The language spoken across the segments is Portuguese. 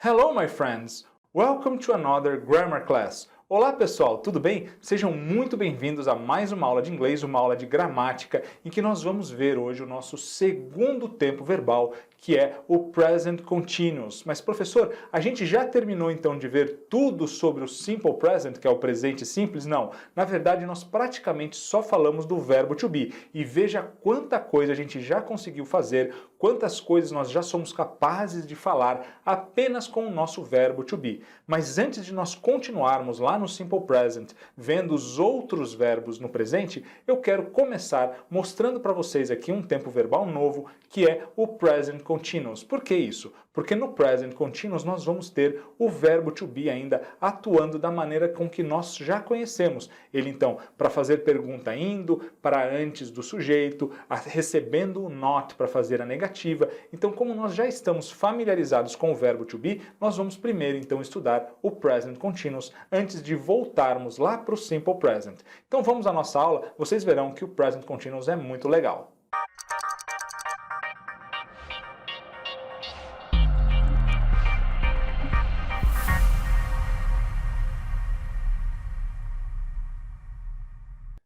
Hello, my friends! Welcome to another grammar class. Olá pessoal, tudo bem? Sejam muito bem-vindos a mais uma aula de inglês, uma aula de gramática, em que nós vamos ver hoje o nosso segundo tempo verbal, que é o present continuous. Mas professor, a gente já terminou então de ver tudo sobre o simple present, que é o presente simples? Não. Na verdade, nós praticamente só falamos do verbo to be. E veja quanta coisa a gente já conseguiu fazer, quantas coisas nós já somos capazes de falar apenas com o nosso verbo to be. Mas antes de nós continuarmos lá no simple present, vendo os outros verbos no presente, eu quero começar mostrando para vocês aqui um tempo verbal novo, que é o present continuous. Por que isso? Porque no present continuous nós vamos ter o verbo to be ainda atuando da maneira com que nós já conhecemos. Ele então, para fazer pergunta indo, para antes do sujeito, recebendo o not para fazer a negativa. Então, como nós já estamos familiarizados com o verbo to be, nós vamos primeiro então estudar o present continuous antes de voltarmos lá para o simple present. Então vamos à nossa aula, vocês verão que o present continuous é muito legal.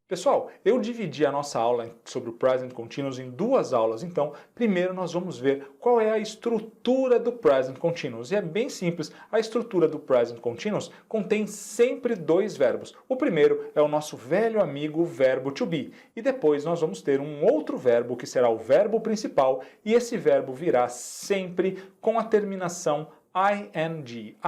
Pessoal, eu dividi a nossa aula sobre o present continuous em duas aulas, então primeiro nós vamos ver qual é a estrutura do present continuous. E é bem simples, a estrutura do present continuous contém sempre dois verbos. O primeiro é o nosso velho amigo verbo to be, e depois nós vamos ter um outro verbo que será o verbo principal, e esse verbo virá sempre com a terminação ing,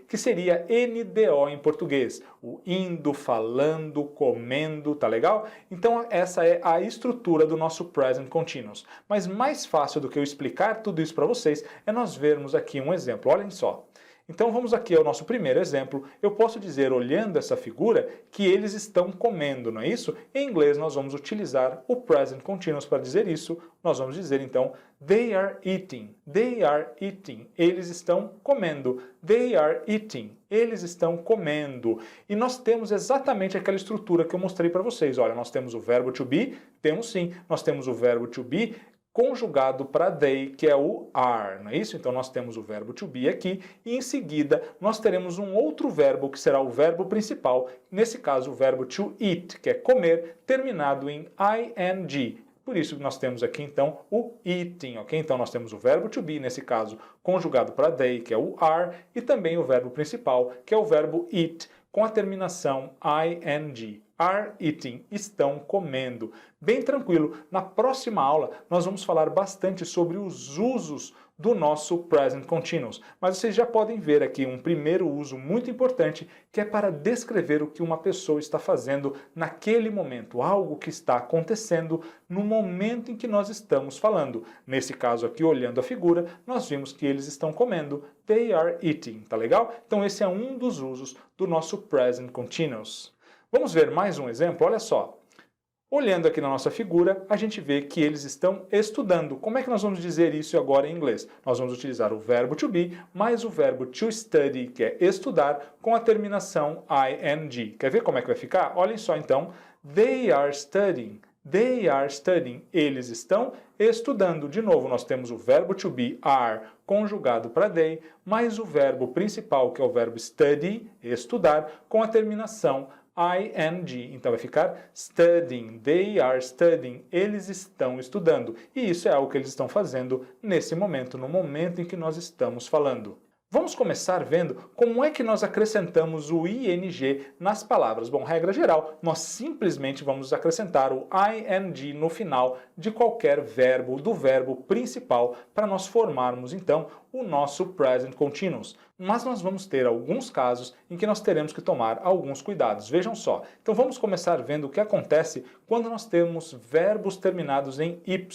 que seria NDO em português. O indo, falando, comendo, tá legal? Então essa é a estrutura do nosso present continuous. Mas mais fácil do que eu explicar tudo isso para vocês é nós vermos aqui um exemplo. Olhem só. Então vamos aqui ao nosso primeiro exemplo. Eu posso dizer, olhando essa figura, que eles estão comendo, não é isso? Em inglês nós vamos utilizar o present continuous para dizer isso. Nós vamos dizer então, they are eating. They are eating. Eles estão comendo. They are eating. Eles estão comendo. E nós temos exatamente aquela estrutura que eu mostrei para vocês. Olha, nós temos o verbo to be, temos sim. Nós temos o verbo to be conjugado para they, que é o are, não é isso? Então nós temos o verbo to be aqui, e em seguida nós teremos um outro verbo que será o verbo principal, nesse caso o verbo to eat, que é comer, terminado em ing. Por isso que nós temos aqui então o eating, ok? Então nós temos o verbo to be, nesse caso conjugado para they, que é o are, e também o verbo principal, que é o verbo eat, com a terminação ing. Are eating, estão comendo. Bem tranquilo, na próxima aula nós vamos falar bastante sobre os usos do nosso present continuous. Mas vocês já podem ver aqui um primeiro uso muito importante, que é para descrever o que uma pessoa está fazendo naquele momento, algo que está acontecendo no momento em que nós estamos falando. Nesse caso aqui, olhando a figura, nós vimos que eles estão comendo. They are eating, tá legal? Então esse é um dos usos do nosso present continuous. Vamos ver mais um exemplo? Olha só. Olhando aqui na nossa figura, a gente vê que eles estão estudando. Como é que nós vamos dizer isso agora em inglês? Nós vamos utilizar o verbo to be, mais o verbo to study, que é estudar, com a terminação ing. Quer ver como é que vai ficar? Olhem só então. They are studying. They are studying. Eles estão estudando. De novo, nós temos o verbo to be, are, conjugado para they, mais o verbo principal, que é o verbo study, estudar, com a terminação ing. Então vai ficar studying. They are studying. Eles estão estudando. E isso é algo que eles estão fazendo nesse momento, no momento em que nós estamos falando. Vamos começar vendo como é que nós acrescentamos o ing nas palavras. Bom, regra geral, nós simplesmente vamos acrescentar o ing no final de qualquer verbo, do verbo principal, para nós formarmos então o nosso present continuous. Mas nós vamos ter alguns casos em que nós teremos que tomar alguns cuidados. Vejam só. Então vamos começar vendo o que acontece quando nós temos verbos terminados em y,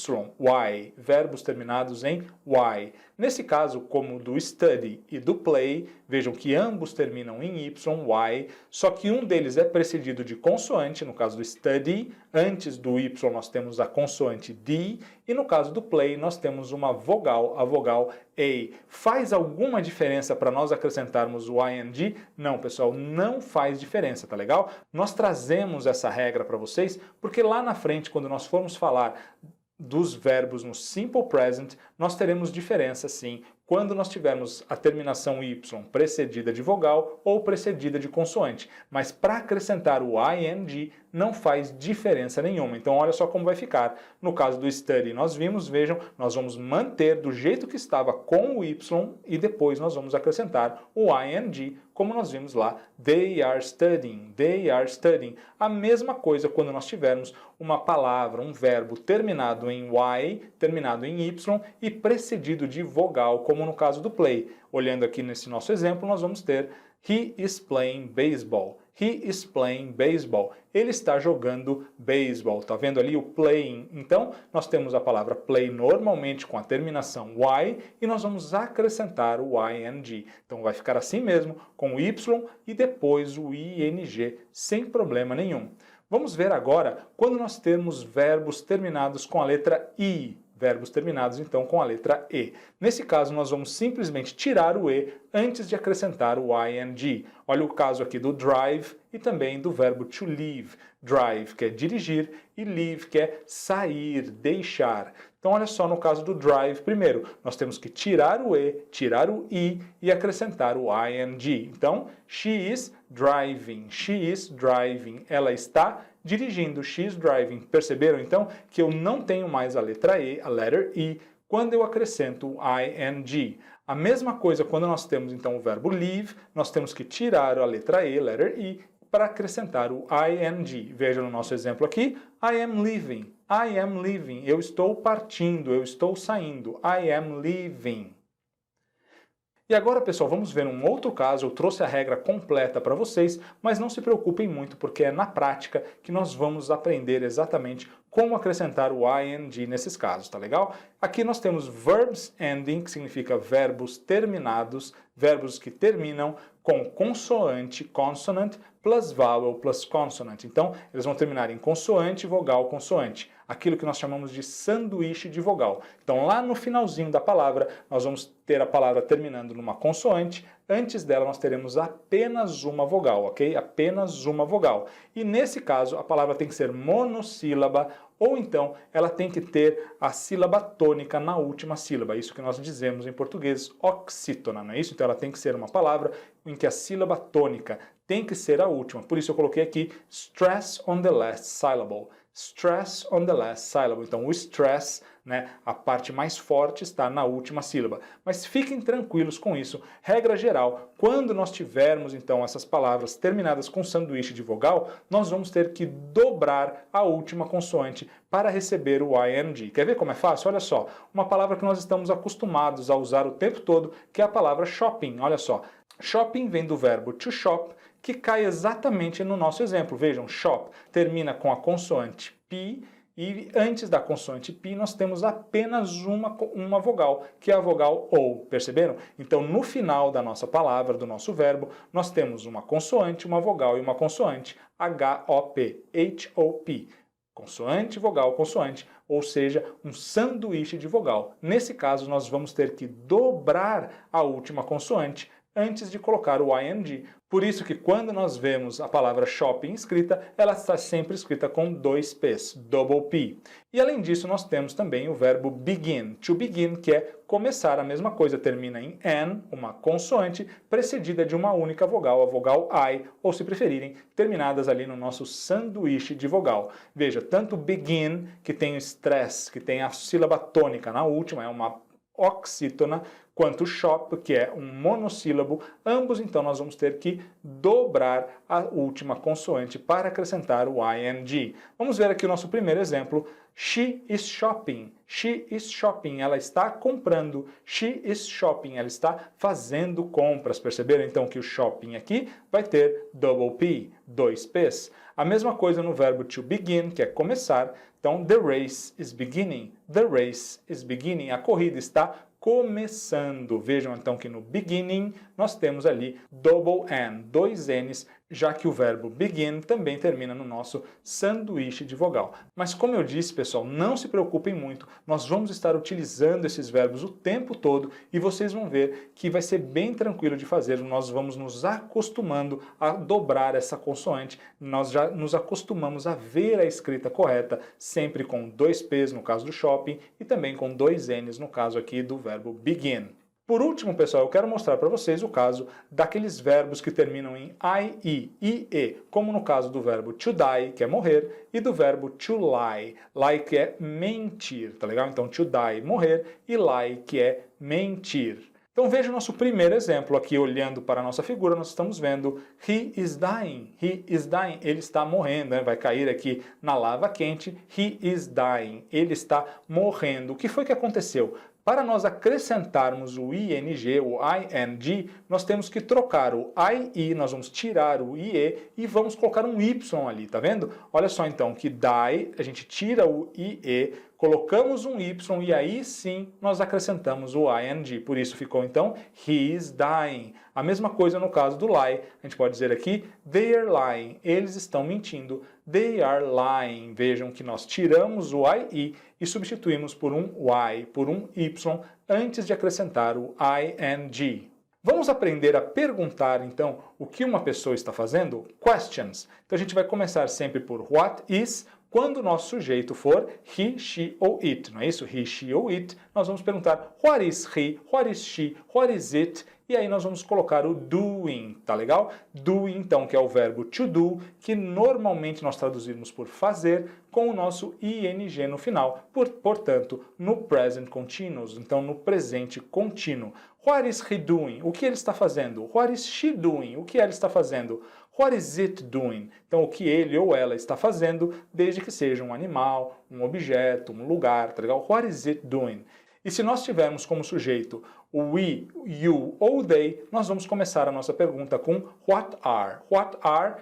verbos terminados em y. Nesse caso, como o do study e do play, vejam que ambos terminam em y, só que um deles é precedido de consoante, no caso do study, antes do y nós temos a consoante D, e no caso do play nós temos uma vogal, a vogal A. Faz alguma diferença para nós acrescentarmos o ing? Não, pessoal, não faz diferença, tá legal? Nós trazemos essa regra para vocês porque lá na frente, quando nós formos falar dos verbos no simple present, nós teremos diferença sim quando nós tivermos a terminação Y precedida de vogal ou precedida de consoante. Mas para acrescentar o ing não faz diferença nenhuma. Então olha só como vai ficar. No caso do study nós vimos, vejam, nós vamos manter do jeito que estava com o Y e depois nós vamos acrescentar o ing, como nós vimos lá, they are studying, they are studying. A mesma coisa quando nós tivermos uma palavra, um verbo terminado em Y, terminado em Y e precedido de vogal, como no caso do play. Olhando aqui nesse nosso exemplo, nós vamos ter he is playing baseball. He is playing baseball. Ele está jogando beisebol. Tá vendo ali o playing? Então, nós temos a palavra play normalmente com a terminação Y e nós vamos acrescentar o ing. Então, vai ficar assim mesmo, com o Y e depois o ing, sem problema nenhum. Vamos ver agora quando nós temos verbos terminados com a letra I. Verbos terminados, então, com a letra E. Nesse caso, nós vamos simplesmente tirar o E antes de acrescentar o ing. Olha o caso aqui do drive e também do verbo to leave. Drive, que é dirigir, e leave, que é sair, deixar. Então, olha só no caso do drive, primeiro, nós temos que tirar o E, tirar o I e acrescentar o ing. Então, she is driving, she is driving. Ela está dirigindo, she is driving. Perceberam então que eu não tenho mais a letra E, a letter E, quando eu acrescento o ing. A mesma coisa quando nós temos então o verbo leave, nós temos que tirar a letra E, letter E, para acrescentar o ing. Veja no nosso exemplo aqui, I am leaving, I am leaving. Eu estou partindo, eu estou saindo, I am leaving. E agora, pessoal, vamos ver um outro caso. Eu trouxe a regra completa para vocês, mas não se preocupem muito, porque é na prática que nós vamos aprender exatamente como acrescentar o ing nesses casos, tá legal? Aqui nós temos verbs ending, que significa verbos terminados, verbos que terminam com consoante, consonant, plus vowel, plus consonant. Então, eles vão terminar em consoante, vogal, consoante. Aquilo que nós chamamos de sanduíche de vogal. Então, lá no finalzinho da palavra, nós vamos ter a palavra terminando numa consoante. Antes dela, nós teremos apenas uma vogal, ok? Apenas uma vogal. E nesse caso, a palavra tem que ser monossílaba, ou então ela tem que ter a sílaba tônica na última sílaba. Isso que nós dizemos em português oxítona, não é isso? Então ela tem que ser uma palavra em que a sílaba tônica tem que ser a última. Por isso eu coloquei aqui stress on the last syllable. Stress on the last syllable. Então o stress, né, a parte mais forte está na última sílaba. Mas fiquem tranquilos com isso. Regra geral, quando nós tivermos então essas palavras terminadas com sanduíche de vogal, nós vamos ter que dobrar a última consoante para receber o ing. Quer ver como é fácil? Olha só, uma palavra que nós estamos acostumados a usar o tempo todo, que é a palavra shopping. Olha só, shopping vem do verbo to shop, que cai exatamente no nosso exemplo. Vejam, shop termina com a consoante P e antes da consoante P nós temos apenas uma vogal, que é a vogal O. Perceberam? Então, no final da nossa palavra, do nosso verbo, nós temos uma consoante, uma vogal e uma consoante, H-O-P, H-O-P. Consoante, vogal, consoante, ou seja, um sanduíche de vogal. Nesse caso, nós vamos ter que dobrar a última consoante antes de colocar o ing. Por isso que quando nós vemos a palavra shopping escrita, ela está sempre escrita com dois P's, double P. E além disso, nós temos também o verbo begin, to begin, que é começar. A mesma coisa, termina em N, uma consoante, precedida de uma única vogal, a vogal I, ou se preferirem, terminadas ali no nosso sanduíche de vogal. Veja, tanto begin, que tem o stress, que tem a sílaba tônica na última, é uma oxítona, quanto shop, que é um monossílabo, ambos então nós vamos ter que dobrar a última consoante para acrescentar o ing. Vamos ver aqui o nosso primeiro exemplo. She is shopping. She is shopping. Ela está comprando. She is shopping. Ela está fazendo compras. Perceberam então que o shopping aqui vai ter double P, dois P's. A mesma coisa no verbo to begin, que é começar. Então, the race is beginning. The race is beginning. A corrida está começando. Vejam então que no beginning nós temos ali double N, dois N's, já que o verbo begin também termina no nosso sanduíche de vogal. Mas como eu disse, pessoal, não se preocupem muito, nós vamos estar utilizando esses verbos o tempo todo e vocês vão ver que vai ser bem tranquilo de fazer, nós vamos nos acostumando a dobrar essa consoante, nós já nos acostumamos a ver a escrita correta, sempre com dois P's no caso do shopping e também com dois N's no caso aqui do verbo begin. Por último, pessoal, eu quero mostrar para vocês o caso daqueles verbos que terminam em IE, como no caso do verbo to die, que é morrer, e do verbo to lie, lie que é mentir, tá legal? Então, to die, morrer, e lie, que é mentir. Então veja o nosso primeiro exemplo aqui, olhando para a nossa figura, nós estamos vendo he is dying, ele está morrendo, né? Vai cair aqui na lava quente, he is dying, ele está morrendo. O que foi que aconteceu? Para nós acrescentarmos o ing, o ing, nós temos que trocar o ie, nós vamos tirar o ie e vamos colocar um y ali, tá vendo? Olha só então que die, a gente tira o ie, colocamos um y e aí sim nós acrescentamos o ing. Por isso ficou então he is dying. A mesma coisa no caso do lie. A gente pode dizer aqui they are lying. Eles estão mentindo. They are lying. Vejam que nós tiramos o ie e substituímos por um y, por um y, antes de acrescentar o ing. Vamos aprender a perguntar, então, o que uma pessoa está fazendo? Questions. Então a gente vai começar sempre por what is, quando o nosso sujeito for he, she ou it, não é isso? He, she ou it, nós vamos perguntar what is he, what is she, what is it, e aí nós vamos colocar o doing, tá legal? Doing, então, que é o verbo to do, que normalmente nós traduzimos por fazer, com o nosso ing no final, portanto, no present continuous, então no presente contínuo. What is he doing? O que ele está fazendo? What is she doing? O que ela está fazendo? What is it doing? Então, o que ele ou ela está fazendo, desde que seja um animal, um objeto, um lugar, tá legal? What is it doing? E se nós tivermos como sujeito o we, you ou they, nós vamos começar a nossa pergunta com what are? What are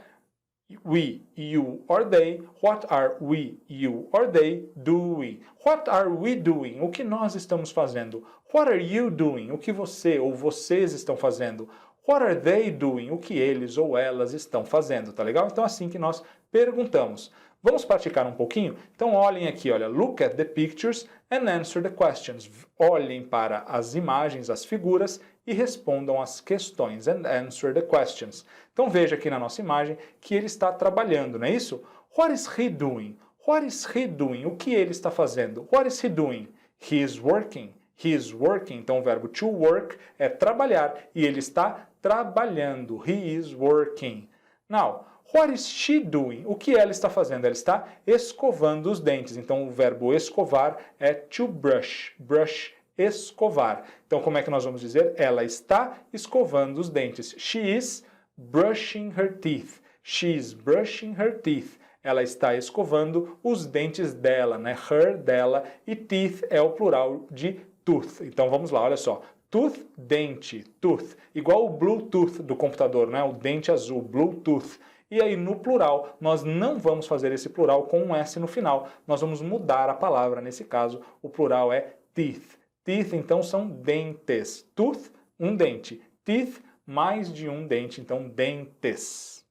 we, you or they? What are we, you or they doing? What are we doing? O que nós estamos fazendo? What are you doing? O que você ou vocês estão fazendo? What are they doing? O que eles ou elas estão fazendo, tá legal? Então, assim que nós perguntamos. Vamos praticar um pouquinho? Então, olhem aqui, olha, look at the pictures and answer the questions. Olhem para as imagens, as figuras e respondam as questões and answer the questions. Então, veja aqui na nossa imagem que ele está trabalhando, não é isso? What is he doing? What is he doing? O que ele está fazendo? What is he doing? He is working. He is working. Então, o verbo to work é trabalhar e ele está trabalhando. He is working. Now, what is she doing? O que ela está fazendo? Ela está escovando os dentes. Então, o verbo escovar é to brush. Brush, escovar. Então, como é que nós vamos dizer? Ela está escovando os dentes. She is brushing her teeth. She is brushing her teeth. Ela está escovando os dentes dela, né? Her, dela, e teeth é o plural de tooth. Então, vamos lá, olha só. Tooth, dente, tooth. Igual o Bluetooth do computador, né? O dente azul, Bluetooth. E aí, no plural, nós não vamos fazer esse plural com um S no final. Nós vamos mudar a palavra. Nesse caso, o plural é teeth. Teeth, então, são dentes. Tooth, um dente. Teeth, mais de um dente. Então, dentes.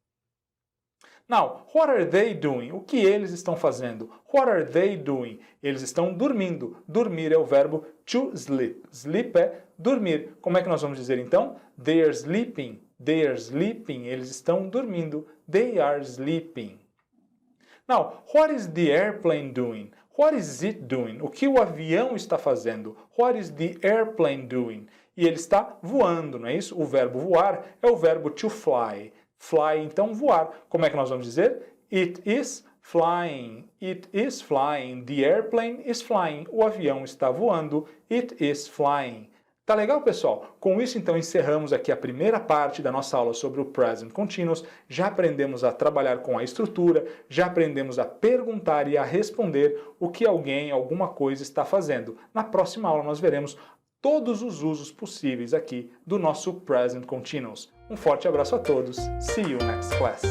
Now, what are they doing? O que eles estão fazendo? What are they doing? Eles estão dormindo. Dormir é o verbo to sleep. Sleep é dormir. Como é que nós vamos dizer, então? They are sleeping. They are sleeping. Eles estão dormindo. They are sleeping. Now, what is the airplane doing? What is it doing? O que o avião está fazendo? What is the airplane doing? E ele está voando, não é isso? O verbo voar é o verbo to fly. Fly, então, voar. Como é que nós vamos dizer? It is flying. It is flying. The airplane is flying. O avião está voando. It is flying. Tá legal, pessoal? Com isso, então, encerramos aqui a primeira parte da nossa aula sobre o Present Continuous. Já aprendemos a trabalhar com a estrutura, já aprendemos a perguntar e a responder o que alguém, alguma coisa está fazendo. Na próxima aula, nós veremos todos os usos possíveis aqui do nosso Present Continuous. Um forte abraço a todos. See you next class.